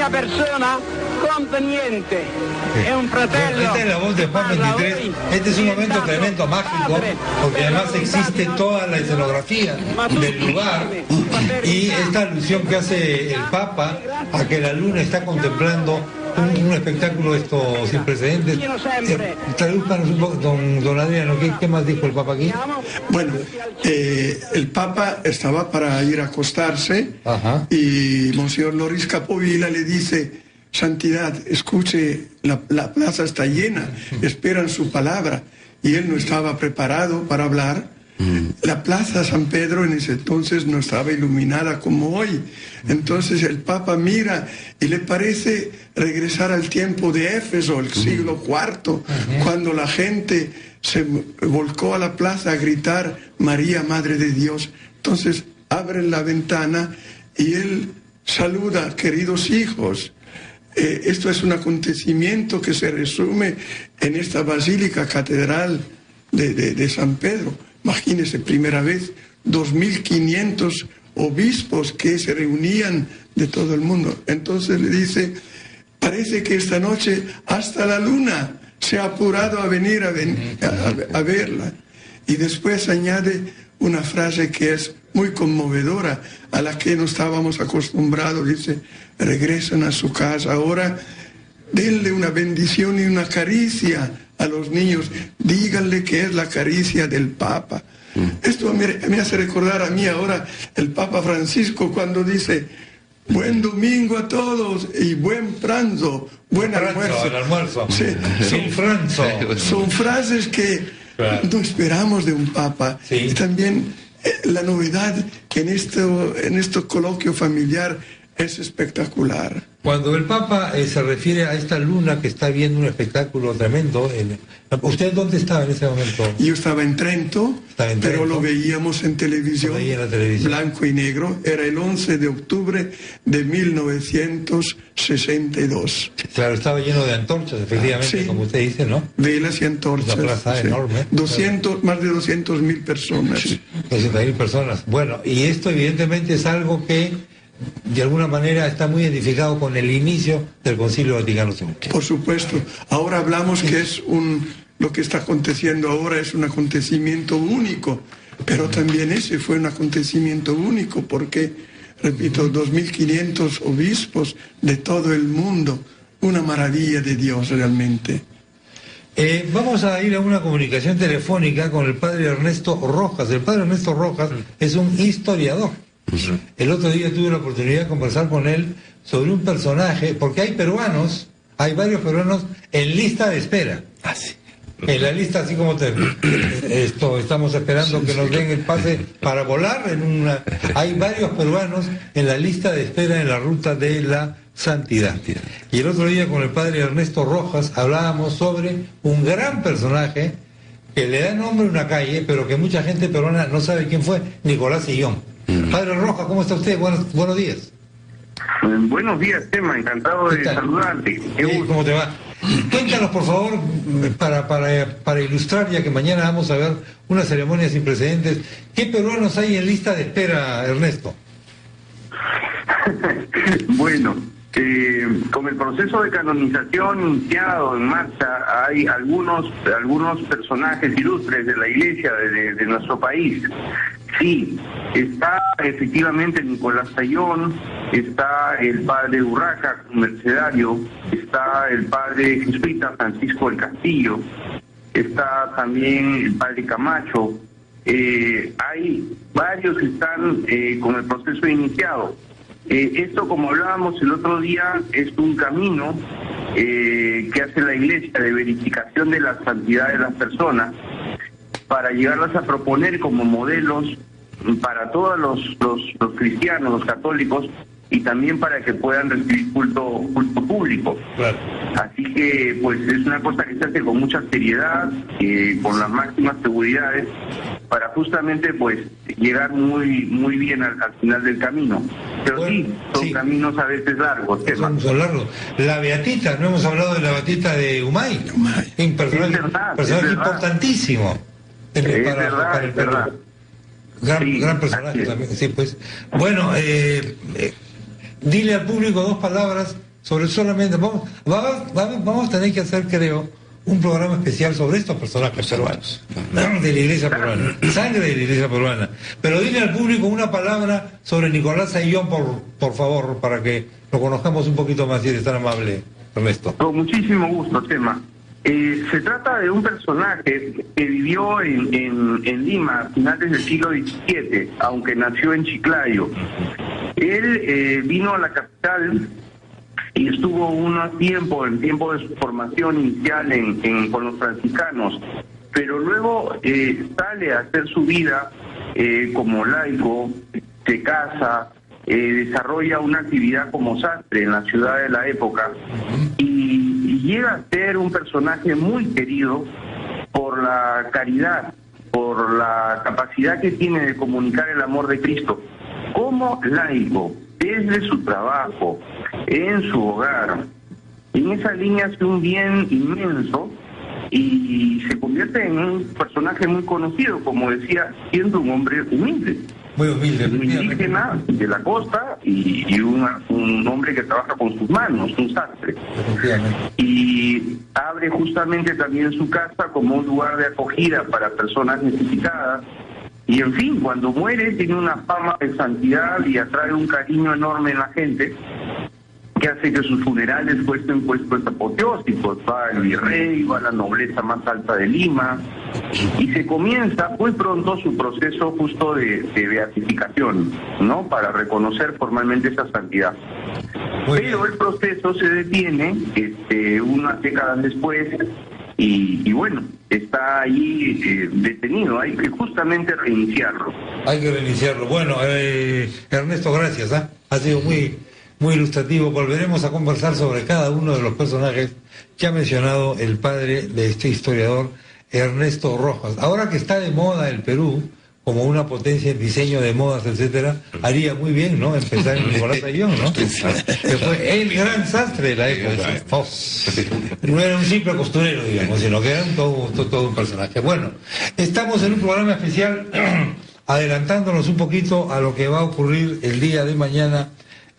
mia persona conveniente. È un fratello. Esta es la voz de Juan 23. Este es un momento tremendo, mágico, porque además existe toda la escenografía del lugar y esta alusión que hace el Papa a que la luna está contemplando un espectáculo esto sin precedentes. Tradúzcanos un poco, don Adriano, ¿qué más dijo el Papa aquí? Bueno, el Papa estaba para ir a acostarse. Ajá. Y Monseñor Loris Capovilla le dice: Santidad, escuche, la plaza está llena, esperan su palabra. Y él no estaba preparado para hablar. La plaza San Pedro en ese entonces no estaba iluminada como hoy. Entonces el Papa mira y le parece regresar al tiempo de Éfeso, el siglo IV, cuando la gente se volcó a la plaza a gritar: María, Madre de Dios. Entonces abren la ventana y él saluda: queridos hijos. Esto es un acontecimiento que se resume en esta basílica catedral de San Pedro. Imagínense, primera vez, 2.500 obispos que se reunían de todo el mundo. Entonces le dice: parece que esta noche hasta la luna se ha apurado a venir a verla. Y después añade una frase que es muy conmovedora, a la que no estábamos acostumbrados. Dice: regresan a su casa ahora, denle una bendición y una caricia a los niños, díganle que es la caricia del Papa. Esto me hace recordar a mí ahora el Papa Francisco cuando dice: buen domingo a todos y buen pranzo, buen almuerzo. El almuerzo. Sí, son frases que no esperamos de un Papa. Sí. Y también la novedad en este coloquio familiar es espectacular. Cuando el Papa se refiere a esta luna que está viendo un espectáculo tremendo, ¿usted dónde estaba en ese momento? Yo estaba en Trento, pero lo veíamos en televisión, blanco y negro. Era el 11 de octubre de 1962. Claro, estaba lleno de antorchas, efectivamente, sí, como usted dice, ¿no? Velas y antorchas. Una plaza enorme. Más de 200.000 personas. 200.000 personas. Bueno, y esto evidentemente es algo que de alguna manera está muy identificado con el inicio del Concilio Vaticano II. Por supuesto. Ahora hablamos que lo que está aconteciendo ahora es un acontecimiento único, pero también ese fue un acontecimiento único porque, repito, 2.500 obispos de todo el mundo. Una maravilla de Dios realmente. Vamos a ir a una comunicación telefónica con el padre Ernesto Rojas. El padre Ernesto Rojas es un historiador. El otro día tuve la oportunidad de conversar con él sobre un personaje, porque hay varios peruanos en lista de espera. Sí. En la lista, así como estamos esperando que nos den el pase para volar hay varios peruanos en la lista de espera en la ruta de la santidad. Y el otro día con el padre Ernesto Rojas hablábamos sobre un gran personaje que le da nombre a una calle, pero que mucha gente peruana no sabe quién fue: Nicolás Sillón. Padre Rojas, ¿cómo está usted? Buenos días. Buenos días, Tema, encantado de saludarte. ¿Cómo te va? Cuéntanos, por favor, para ilustrar, ya que mañana vamos a ver una ceremonia sin precedentes, ¿qué peruanos hay en lista de espera, Ernesto? Bueno, con el proceso de canonización iniciado en marcha, hay algunos personajes ilustres de la Iglesia de nuestro país. Sí, está efectivamente Nicolás Sayón, está el padre Urraca, mercedario, está el padre jesuita Francisco del Castillo, está también el padre Camacho. Hay varios que están con el proceso iniciado. Esto, como hablábamos el otro día, es un camino que hace la Iglesia de verificación de la santidad de las personas para llegarlas a proponer como modelos para todos los cristianos, los católicos, y también para que puedan recibir culto público. Claro. Así que pues es una cosa que se hace con mucha seriedad, con las máximas seguridades, para justamente pues llegar muy bien al final del camino. Pero bueno, son caminos a veces largos. Son largos. La Beatita, no hemos hablado de la Beatita de Humay. Un personaje importantísimo para el Perú. Gran personaje también. Sí, pues. Bueno, dile al público dos palabras sobre solamente, vamos a tener que hacer, creo, un programa especial sobre estos personajes peruanos, de la iglesia peruana, sangre de la iglesia peruana. Pero dile al público una palabra sobre Nicolás Ayllón, por favor, para que lo conozcamos un poquito más, si eres tan amable, Ernesto. Con muchísimo gusto, Chema. Se trata de un personaje que vivió en Lima a finales del siglo XVII, aunque nació en Chiclayo. Él vino a la capital y estuvo en tiempo de su formación inicial con los franciscanos, pero luego sale a hacer su vida como laico, se casa, desarrolla una actividad como sastre en la ciudad de la época y llega a ser un personaje muy querido por la caridad, por la capacidad que tiene de comunicar el amor de Cristo. Como laico, desde su trabajo, en su hogar, en esa línea hace un bien inmenso y se convierte en un personaje muy conocido, como decía, siendo un hombre humilde. Muy humilde. Un indígena de la costa y un hombre que trabaja con sus manos, un sastre. Y abre justamente también su casa como un lugar de acogida para personas necesitadas. Y en fin, cuando muere tiene una fama de santidad y atrae un cariño enorme en la gente, que hace que sus funerales fuesen puestos apoteósicos. Va el virrey, va la nobleza más alta de Lima, y se comienza muy pronto su proceso justo de beatificación, ¿no? Para reconocer formalmente esa santidad. Pero el proceso se detiene unas décadas después y bueno, está ahí detenido. Hay que justamente reiniciarlo. Hay que reiniciarlo. Bueno, Ernesto, gracias. Ha sido muy ilustrativo. Volveremos a conversar sobre cada uno de los personajes que ha mencionado el padre de este historiador, Ernesto Rojas. Ahora que está de moda el Perú como una potencia en diseño de modas, etcétera, haría muy bien, ¿no?, empezar en Nicolás Ayllón, ¿no? Que fue el gran sastre de la época. No era un simple costurero, digamos, sino que era todo un personaje. Bueno, estamos en un programa especial adelantándonos un poquito a lo que va a ocurrir el día de mañana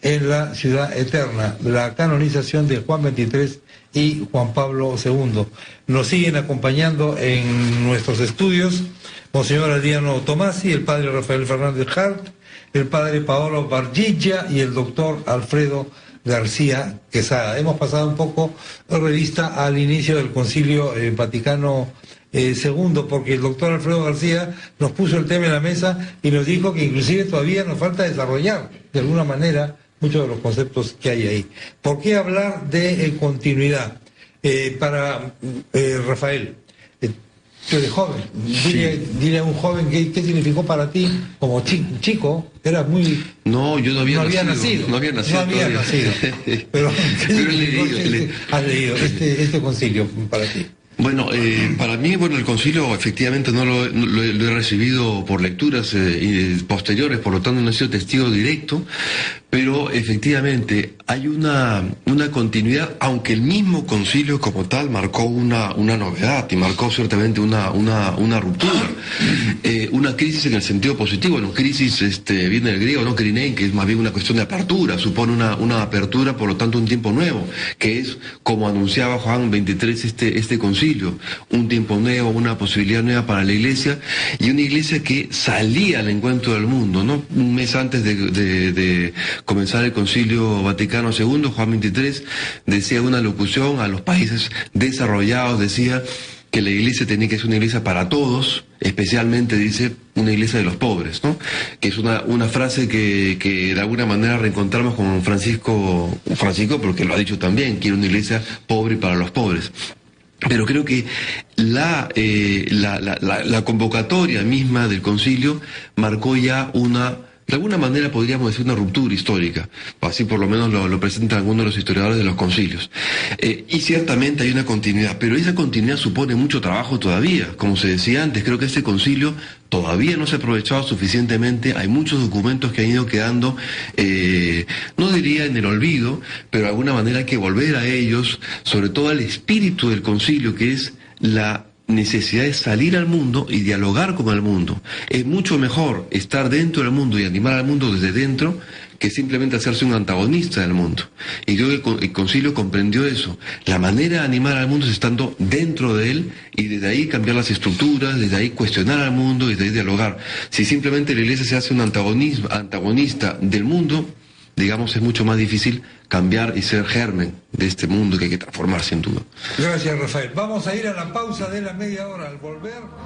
en la Ciudad Eterna, la canonización de Juan XXIII y Juan Pablo II. Nos siguen acompañando en nuestros estudios Monseñor Adriano Tomasi, el padre Rafael Fernández Hart, el padre Paolo Bargiglia y el doctor Alfredo García Quesada. Hemos pasado un poco de revista al inicio del Concilio Vaticano II, porque el doctor Alfredo García nos puso el tema en la mesa y nos dijo que inclusive todavía nos falta desarrollar de alguna manera muchos de los conceptos que hay ahí. ¿Por qué hablar de continuidad? Para Rafael, tú eres joven, dile a un joven qué significó para ti como chico, eras muy... No, yo no había nacido. Pero has leído este concilio para ti. Bueno, para mí, el concilio efectivamente no lo he recibido por lecturas posteriores, por lo tanto no he sido testigo directo, pero efectivamente hay una continuidad, aunque el mismo concilio como tal marcó una novedad y marcó ciertamente una ruptura, una crisis en el sentido positivo. Bueno, crisis viene del griego, no krinein, que es más bien una cuestión de apertura, supone una apertura, por lo tanto un tiempo nuevo, que es como anunciaba Juan XXIII este concilio, un tiempo nuevo, una posibilidad nueva para la Iglesia, y una Iglesia que salía al encuentro del mundo, ¿no? Un mes antes de comenzar el Concilio Vaticano II, Juan XXIII decía una locución a los países desarrollados, decía que la Iglesia tenía que ser una Iglesia para todos, especialmente, dice, una Iglesia de los pobres, ¿no? Que es una frase que de alguna manera reencontramos con Francisco, porque lo ha dicho también, quiere una Iglesia pobre para los pobres. Pero creo que la convocatoria misma del concilio marcó ya de alguna manera podríamos decir una ruptura histórica, así por lo menos lo presentan algunos de los historiadores de los concilios. Y ciertamente hay una continuidad, pero esa continuidad supone mucho trabajo todavía. Como se decía antes, creo que este concilio todavía no se ha aprovechado suficientemente, hay muchos documentos que han ido quedando, no diría en el olvido, pero de alguna manera hay que volver a ellos, sobre todo al espíritu del concilio, que es la necesidad de salir al mundo y dialogar con el mundo. Es mucho mejor estar dentro del mundo y animar al mundo desde dentro que simplemente hacerse un antagonista del mundo. Y creo que el concilio comprendió eso. La manera de animar al mundo es estando dentro de él y desde ahí cambiar las estructuras, desde ahí cuestionar al mundo y desde ahí dialogar. Si simplemente la iglesia se hace un antagonista del mundo, digamos, es mucho más difícil cambiar y ser germen de este mundo que hay que transformar sin duda. Gracias, Rafael. Vamos a ir a la pausa de la media hora. Al volver...